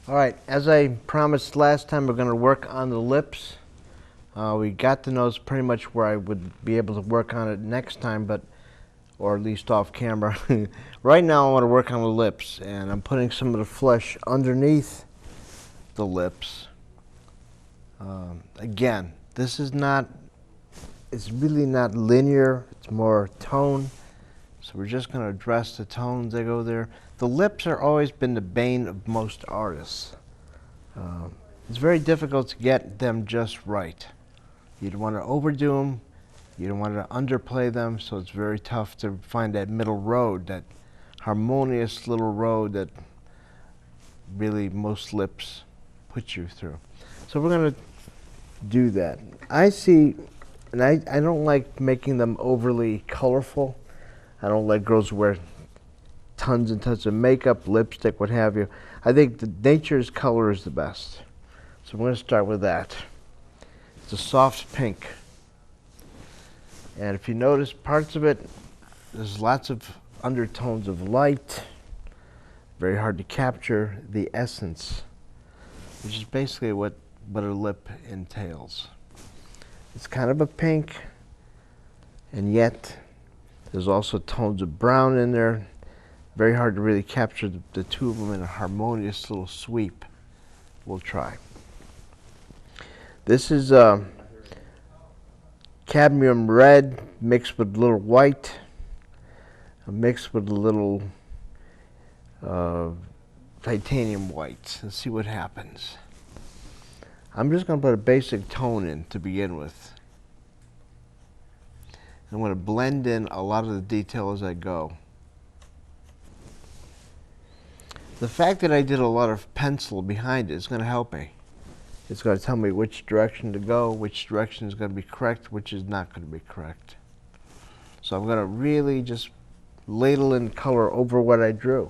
All right, as I promised last time, we're going to work on the lips. We got the nose pretty much where I would be able to work on it next time, or at least off camera. Right now I want to work on the lips, and I'm putting some of the flesh underneath the lips. Again, this is it's really not linear, it's more tone. So we're just going to address the tones that go there. The lips have always been the bane of most artists. It's very difficult to get them just right. You don't want to overdo them, you don't want to underplay them, so it's very tough to find that middle road, that harmonious little road that really most lips put you through. So we're going to do that. I see, and I don't like making them overly colorful. I don't like girls who wear tons and tons of makeup, lipstick, what have you. I think the nature's color is the best. So I'm going to start with that. It's a soft pink. And if you notice parts of it, there's lots of undertones of light. Very hard to capture the essence, which is basically what a lip entails. It's kind of a pink, and yet there's also tones of brown in there. Very hard to really capture the two of them in a harmonious little sweep. We'll try. This is cadmium red mixed with a little white, mixed with a little titanium white. Let's see what happens. I'm just going to put a basic tone in to begin with. I'm going to blend in a lot of the detail as I go. The fact that I did a lot of pencil behind it is going to help me. It's going to tell me which direction to go, which direction is going to be correct, which is not going to be correct. So I'm going to really just ladle in color over what I drew.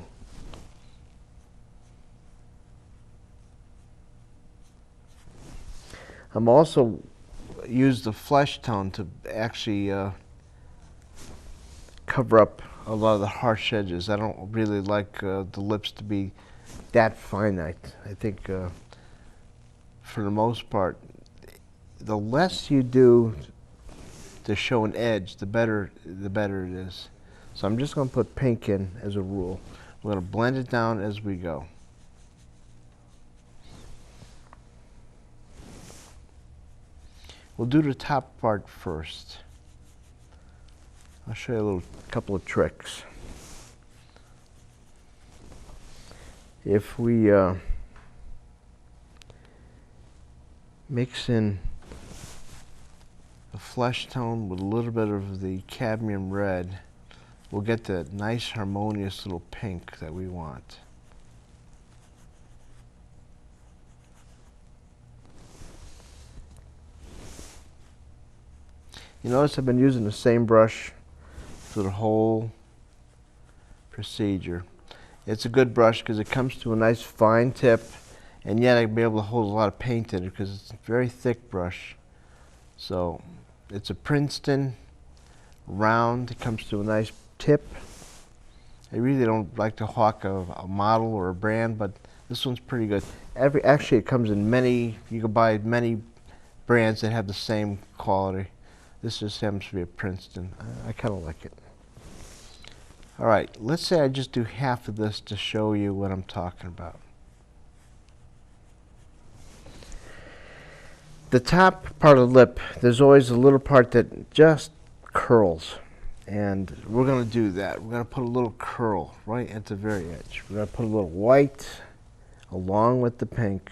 I'm also use the flesh tone to actually cover up a lot of the harsh edges. I don't really like the lips to be that finite. I think for the most part, the less you do to show an edge, the better it is. So I'm just going to put pink in as a rule. We're going to blend it down as we go. We'll do the top part first. I'll show you a couple of tricks. If we mix in the flesh tone with a little bit of the cadmium red, we'll get that nice harmonious little pink that we want. You notice I've been using the same brush for the whole procedure. It's a good brush because it comes to a nice fine tip, and yet I can be able to hold a lot of paint in it because it's a very thick brush. So it's a Princeton round. It comes to a nice tip. I really don't like to hawk a model or a brand, but this one's pretty good. Actually, it comes in many, you can buy many brands that have the same quality. This just happens to be a Princeton. I kind of like it. All right, let's say I just do half of this to show you what I'm talking about. The top part of the lip, there's always a little part that just curls. And we're going to do that. We're going to put a little curl right at the very edge. We're going to put a little white along with the pink.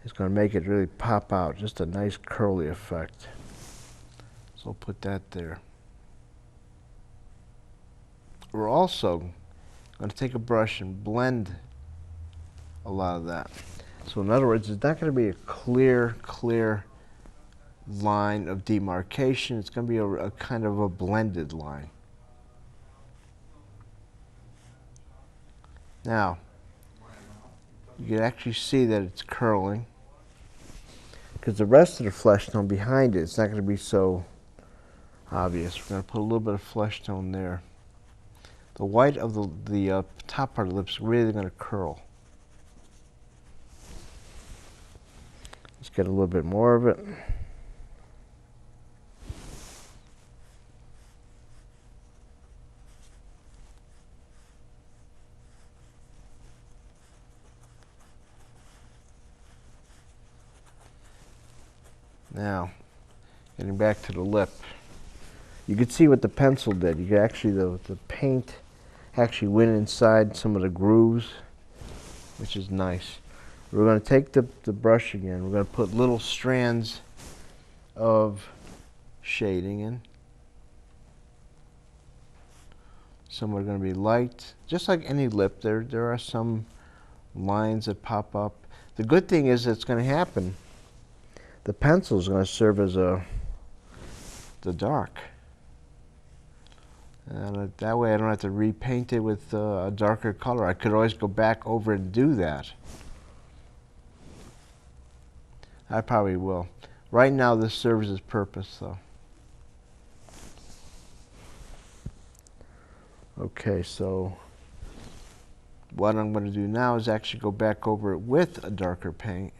It's going to make it really pop out, just a nice curly effect. So I'll put that there. We're also going to take a brush and blend a lot of that. So in other words, it's not going to be a clear line of demarcation. It's going to be a kind of a blended line. Now, you can actually see that it's curling, because the rest of the flesh tone behind it, it's not going to be so obvious. We're going to put a little bit of flesh tone there. The white of the top part of the lips really going to curl. Let's get a little bit more of it. Now, getting back to the lip, you could see what the pencil did. You could actually, the paint actually went inside some of the grooves, which is nice. We're going to take the brush again. We're going to put little strands of shading in. Some are going to be light, just like any lip. There are some lines that pop up. The good thing is it's going to happen. The pencil is going to serve as the dark. And that way I don't have to repaint it with a darker color. I could always go back over and do that. I probably will. Right now this serves its purpose though. Okay, so what I'm going to do now is actually go back over it with a darker paint.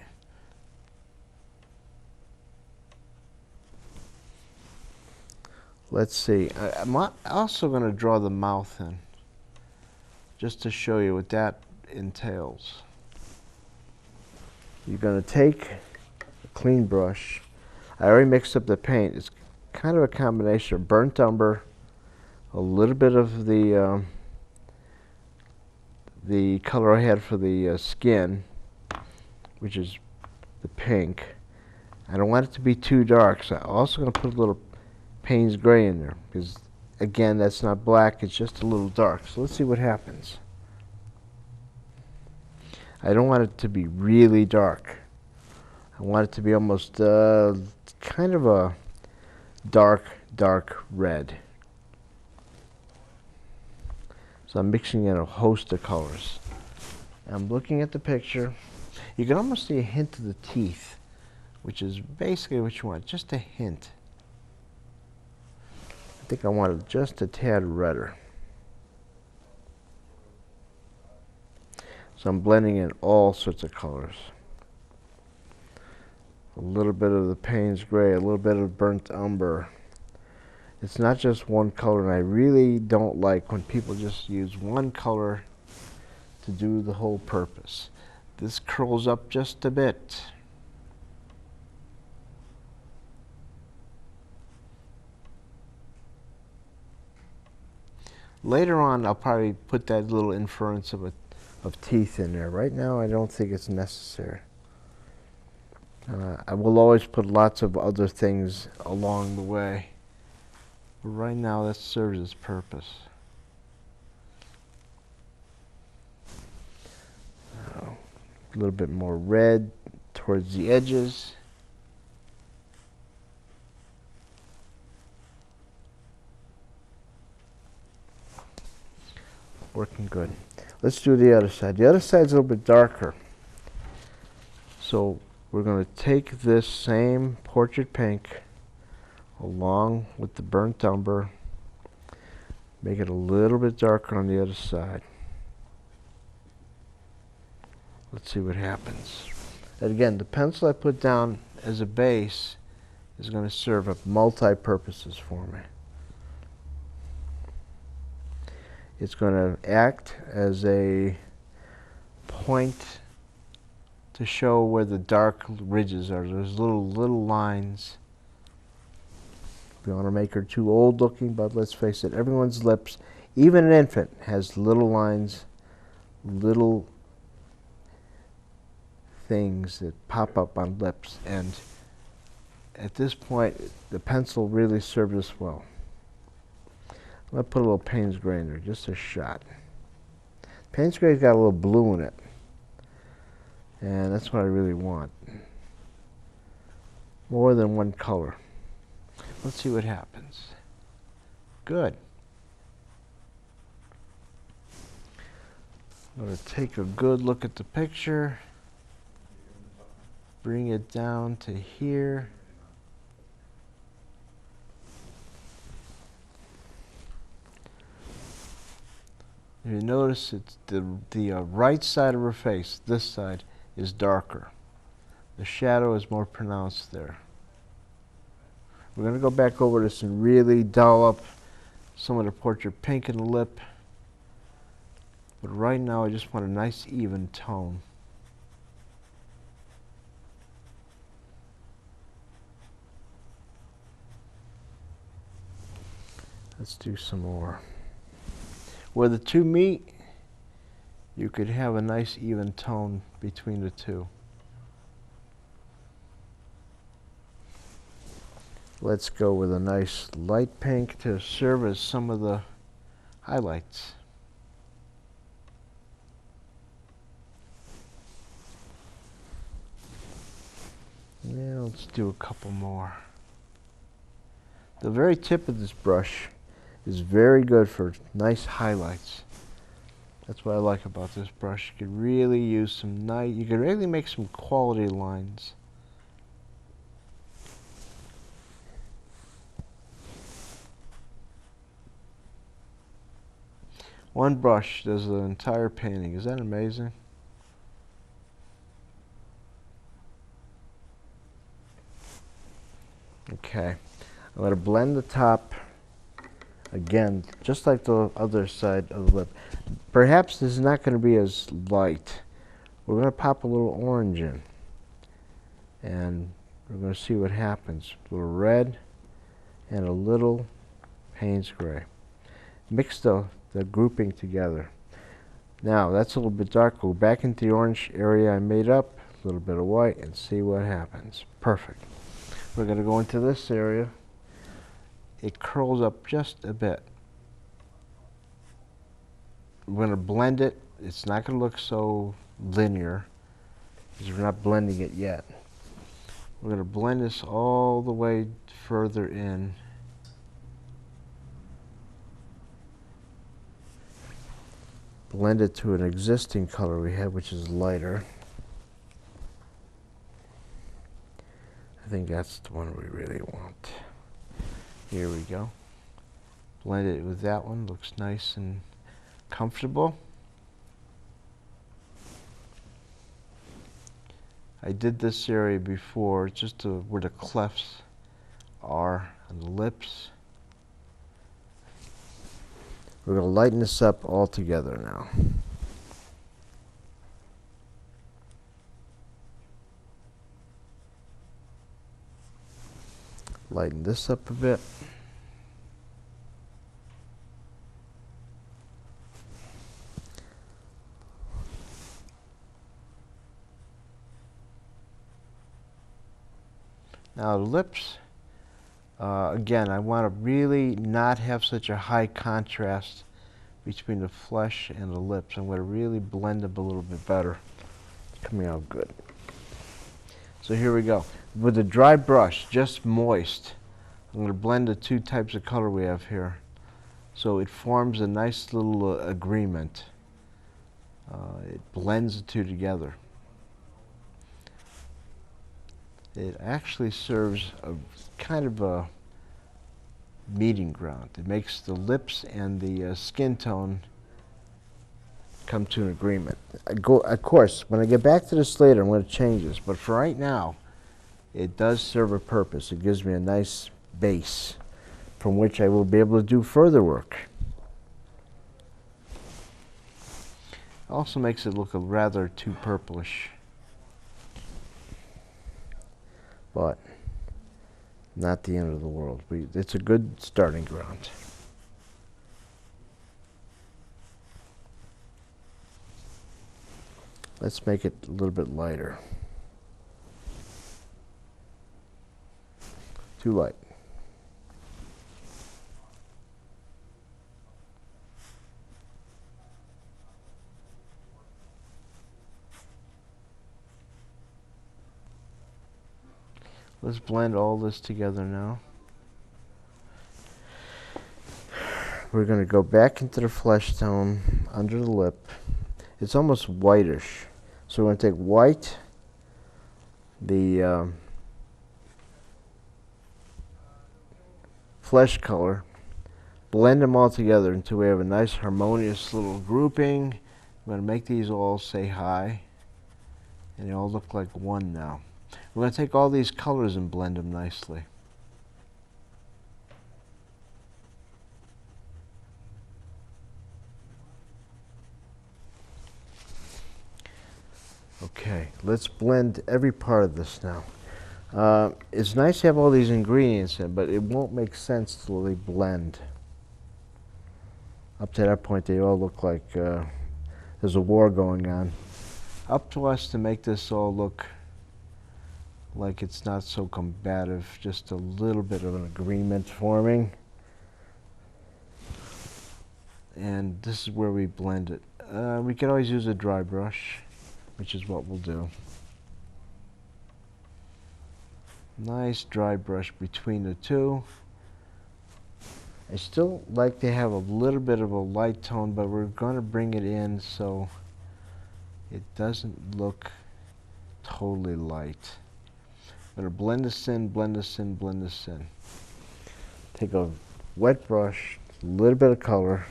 Let's see. I'm also going to draw the mouth in, just to show you what that entails. You're going to take a clean brush. I already mixed up the paint. It's kind of a combination of burnt umber, a little bit of the color I had for the skin, which is the pink. I don't want it to be too dark, so I'm also going to put a little Payne's gray in there, because again, that's not black, it's just a little dark. So let's see what happens. I don't want it to be really dark. I want it to be almost kind of a dark red. So I'm mixing in a host of colors. I'm looking at the picture. You can almost see a hint of the teeth, which is basically what you want, just a hint. I think I want it just a tad redder. So I'm blending in all sorts of colors. A little bit of the Payne's gray, a little bit of burnt umber. It's not just one color, and I really don't like when people just use one color to do the whole purpose. This curls up just a bit. Later on, I'll probably put that little inference of teeth in there. Right now, I don't think it's necessary. I will always put lots of other things along the way. But right now, that serves its purpose. A little bit more red towards the edges. Working good. Let's do the other side. The other side's a little bit darker. So we're going to take this same portrait pink along with the burnt umber, make it a little bit darker on the other side. Let's see what happens. And again, the pencil I put down as a base is going to serve up multi-purposes for me. It's going to act as a point to show where the dark ridges are. There's little lines. We want to make her too old looking, but let's face it, everyone's lips, even an infant, has little lines, little things that pop up on lips. And at this point, the pencil really served us well. I'm going to put a little Payne's gray in there, just a shot. Payne's gray's got a little blue in it, and that's what I really want. More than one color. Let's see what happens. Good. I'm going to take a good look at the picture, bring it down to here. If you notice, it's the right side of her face, this side, is darker. The shadow is more pronounced there. We're going to go back over this and really dull up some of the portrait pink in the lip. But right now I just want a nice even tone. Let's do some more. Where the two meet, you could have a nice even tone between the two. Let's go with a nice light pink to serve as some of the highlights. Yeah, let's do a couple more. The very tip of this brush is very good for nice highlights. That's what I like about this brush. You could really use some nice, you could really make some quality lines. One brush does the entire painting. Is that amazing? Okay, I'm going to blend the top again, just like the other side of the lip. Perhaps this is not going to be as light. We're going to pop a little orange in, and we're going to see what happens. A little red and a little Payne's gray. Mix the grouping together. Now that's a little bit dark. Go back into the orange area I made up, a little bit of white, and see what happens. Perfect. We're going to go into this area. It curls up just a bit. We're going to blend it. It's not going to look so linear because we're not blending it yet. We're going to blend this all the way further in. Blend it to an existing color we have, which is lighter. I think that's the one we really want. Here we go. Blend it with that one. Looks nice and comfortable. I did this area before, just where the clefts are on the lips. We're going to lighten this up all together now. Lighten this up a bit. Now the lips, again, I want to really not have such a high contrast between the flesh and the lips. I'm going to really blend them a little bit better. It's coming out good. So here we go. With a dry brush, just moist, I'm going to blend the two types of color we have here. So it forms a nice little agreement. It blends the two together. It actually serves a kind of a meeting ground. It makes the lips and the skin tone come to an agreement. Of course, when I get back to this later, I'm going to change this. But for right now, it does serve a purpose. It gives me a nice base from which I will be able to do further work. Also makes it look a rather too purplish. But not the end of the world. It's a good starting ground. Let's make it a little bit lighter. Too light. Let's blend all this together now. We're going to go back into the flesh tone under the lip. It's almost whitish. So we're going to take white, the flesh color, blend them all together until we have a nice harmonious little grouping. I'm going to make these all say hi, and they all look like one now. We're going to take all these colors and blend them nicely. Okay, let's blend every part of this now. It's nice to have all these ingredients in, but it won't make sense till they blend. Up to that point, they all look like there's a war going on. Up to us to make this all look like it's not so combative, just a little bit of an agreement forming. And this is where we blend it. We could always use a dry brush, which is what we'll do. Nice dry brush between the two. I still like to have a little bit of a light tone, but we're going to bring it in so it doesn't look totally light. I'm going to blend this in, blend this in, blend this in. Take a wet brush, a little bit of color,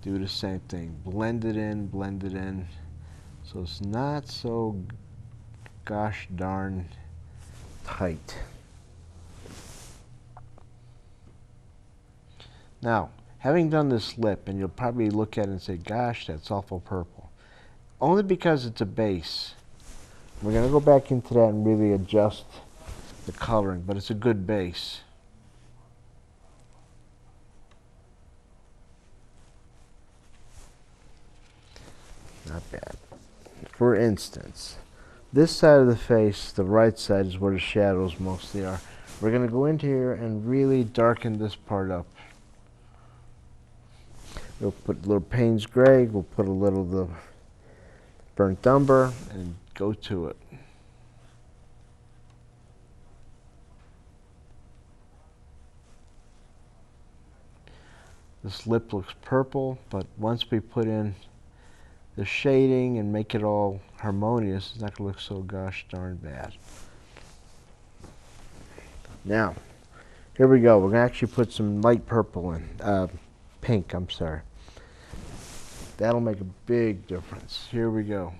do the same thing. Blend it in, so it's not so gosh darn tight. Now, having done this lip, and you'll probably look at it and say, gosh, that's awful purple. Only because it's a base. We're going to go back into that and really adjust the coloring, but it's a good base. Not bad. For instance, this side of the face, the right side, is where the shadows mostly are. We're going to go into here and really darken this part up. We'll put a little Payne's Gray, we'll put a little of the burnt umber, and go to it. This lip looks purple, but once we put in the shading and make it all harmonious, it's not going to look so gosh darn bad. Now, here we go. We're going to actually put some light purple in. Pink, I'm sorry. That'll make a big difference. Here we go.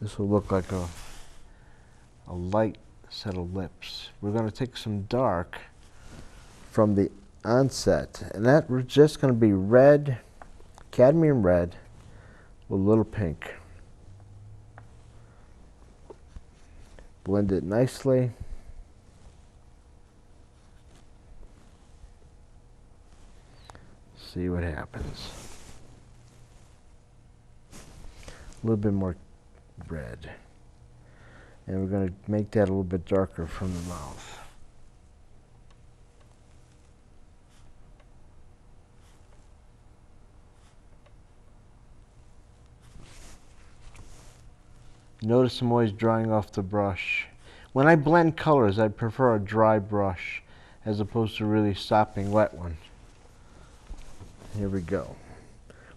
This will look like a light set of lips. We're going to take some dark from the onset, and that we're just going to be red, cadmium red, with a little pink. Blend it nicely. See what happens. A little bit more red. And we're going to make that a little bit darker from the mouth. Notice I'm always drying off the brush. When I blend colors, I prefer a dry brush as opposed to a really sopping wet one. Here we go.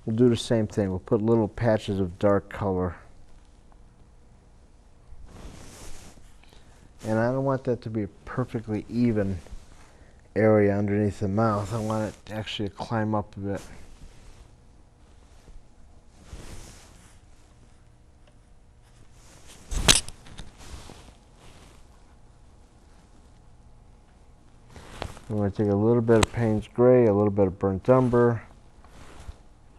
We'll do the same thing. We'll put little patches of dark color. And I don't want that to be a perfectly even area underneath the mouth. I want it actually to climb up a bit. I'm going to take a little bit of Payne's Gray, a little bit of burnt umber,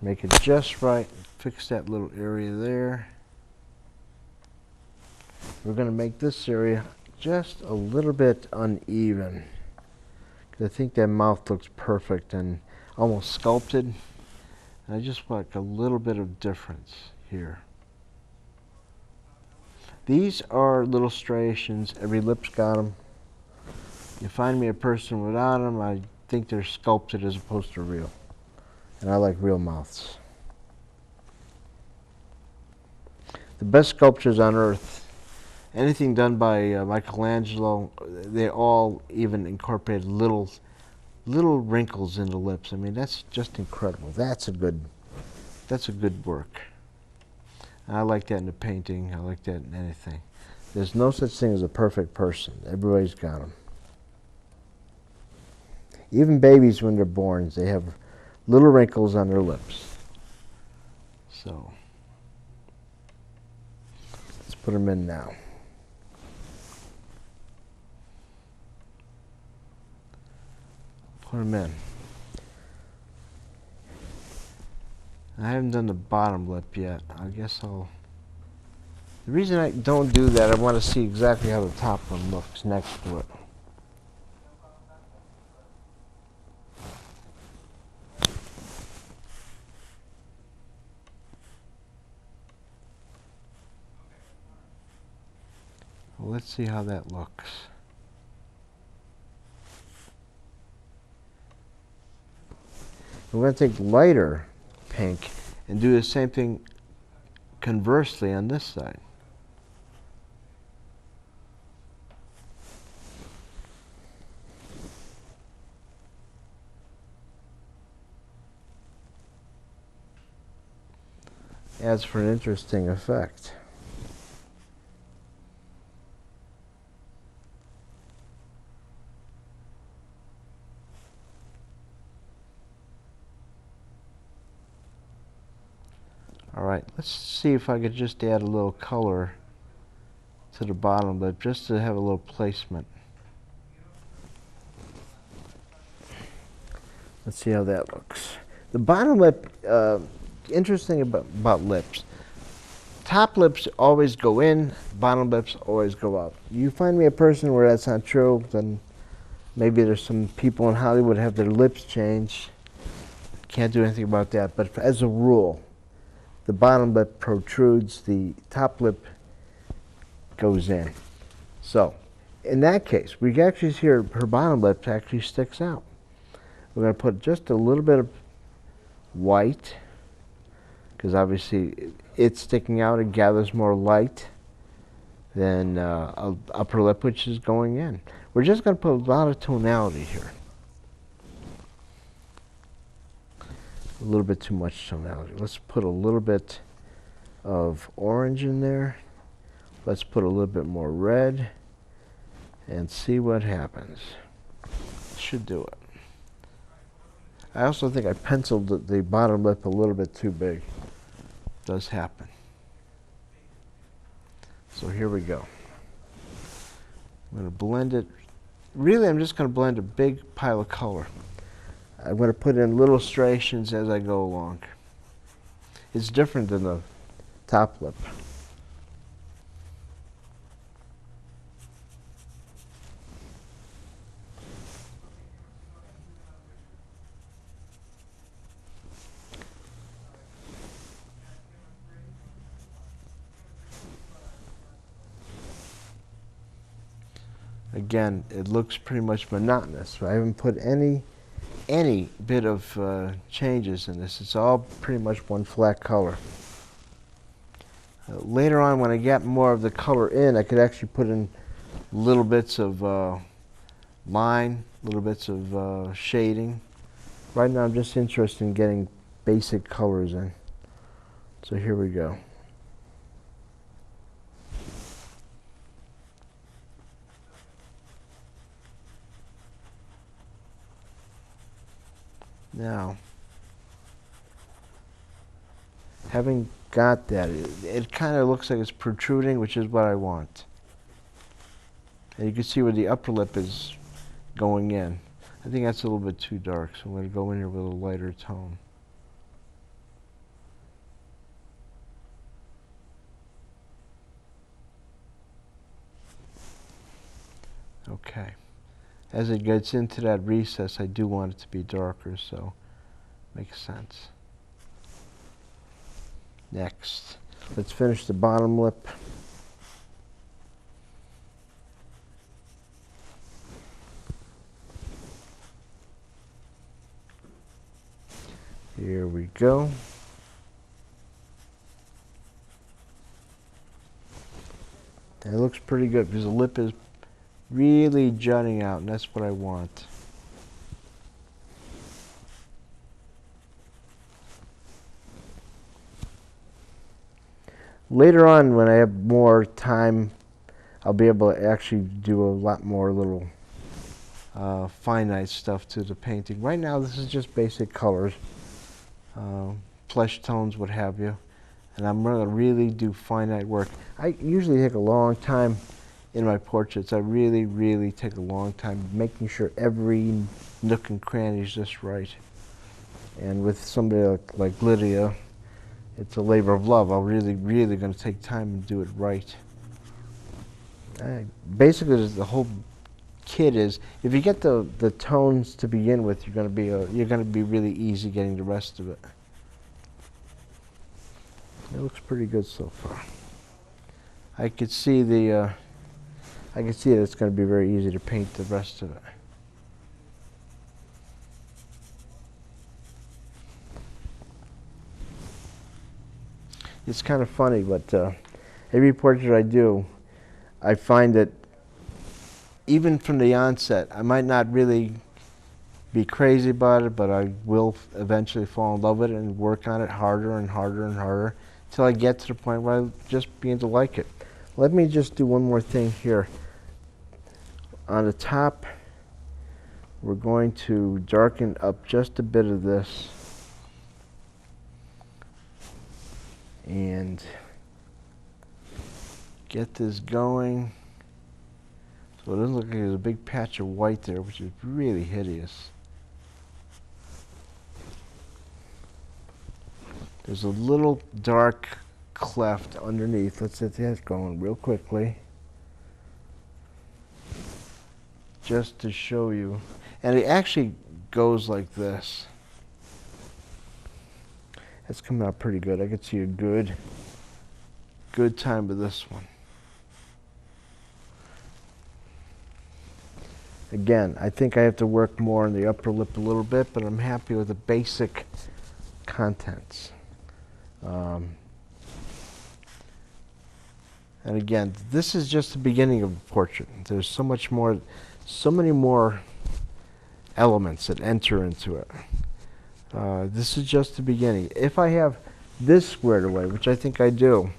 make it just right, fix that little area there. We're going to make this area just a little bit uneven, because I think that mouth looks perfect and almost sculpted. And I just want a little bit of difference here. These are little striations. Every lip's got them. You find me a person without them, I think they're sculpted as opposed to real. And I like real mouths. The best sculptures on earth, anything done by Michelangelo, they all even incorporate little wrinkles in the lips. I mean, that's just incredible. That's a good work. And I like that in the painting. I like that in anything. There's no such thing as a perfect person. Everybody's got them. Even babies, when they're born, they have little wrinkles on their lips. So, let's put them in now. Put them in. I haven't done the bottom lip yet. I guess I'll... The reason I don't do that, I want to see exactly how the top one looks next to it. Well, let's see how that looks. We're going to take lighter pink and do the same thing conversely on this side. Adds for an interesting effect. Alright, let's see if I could just add a little color to the bottom lip just to have a little placement. Let's see how that looks. The bottom lip, interesting about lips. Top lips always go in, bottom lips always go out. You find me a person where that's not true, then maybe there's some people in Hollywood have their lips changed. Can't do anything about that, but as a rule, the bottom lip protrudes, the top lip goes in. So, in that case, we can actually see her bottom lip actually sticks out. We're going to put just a little bit of white, because obviously it's sticking out, it gathers more light than upper lip, which is going in. We're just going to put a lot of tonality here. A little bit too much tonality. Let's put a little bit of orange in there. Let's put a little bit more red and see what happens. Should do it. I also think I penciled the bottom lip a little bit too big. Does happen. So here we go. I'm going to blend it. Really, I'm just going to blend a big pile of color. I'm going to put in little striations as I go along. It's different than the top lip. Again, it looks pretty much monotonous. I haven't put any bit of changes in this. It's all pretty much one flat color. Later on, when I get more of the color in, I could actually put in little bits of line, little bits of shading. Right now, I'm just interested in getting basic colors in. So here we go. Now, having got that, it kind of looks like it's protruding, which is what I want. And you can see where the upper lip is going in. I think that's a little bit too dark, so I'm going to go in here with a lighter tone. Okay. As it gets into that recess, I do want it to be darker, so makes sense. Next, let's finish the bottom lip. Here we go. That looks pretty good because the lip is really jutting out, and that's what I want. Later on, when I have more time I'll be able to actually do a lot more little finite stuff to the painting. Right now this is just basic colors, flesh tones, what have you. And I'm going to really do finite work. I usually take a long time in my portraits. I really take a long time making sure every nook and cranny is just right. And with somebody like Lydia, it's a labor of love. I'm really going to take time and do it right. Basically, the whole kit is, if you get the tones to begin with, you're going to be really easy getting the rest of it. It looks pretty good so far. I could see that it's going to be very easy to paint the rest of it. It's kind of funny, but every portrait I do, I find that even from the onset, I might not really be crazy about it, but I will eventually fall in love with it and work on it harder and harder and harder until I get to the point where I just begin to like it. Let me just do one more thing here. On the top, we're going to darken up just a bit of this and get this going. So it doesn't look like there's a big patch of white there, which is really hideous. There's a little dark cleft underneath. Let's get that going real quickly, just to show you. And it actually goes like this. That's coming out pretty good. I could see a good time with this one. Again, I think I have to work more on the upper lip a little bit, but I'm happy with the basic contents. And again, this is just the beginning of the portrait. There's so many more elements that enter into it. This is just the beginning. If I have this squared away, which I think I do,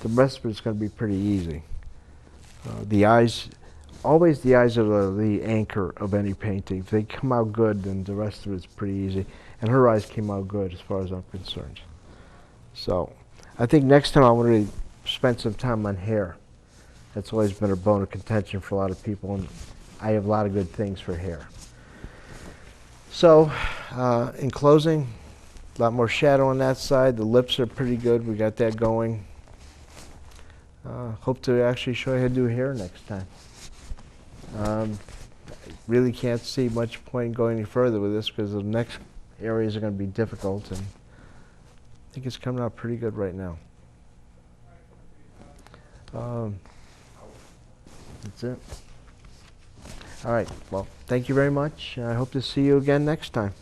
the rest of it's going to be pretty easy. The eyes, always the eyes are the anchor of any painting. If they come out good, then the rest of it's pretty easy. And her eyes came out good as far as I'm concerned. So I think next time I want to spend some time on hair. That's always been a bone of contention for a lot of people, and I have a lot of good things for hair. So in closing, a lot more shadow on that side. The lips are pretty good. We got that going. Hope to actually show you how to do hair next time. Really can't see much point in going any further with this because the next areas are going to be difficult, and I think it's coming out pretty good right now. That's it. All right. Well, thank you very much. I hope to see you again next time.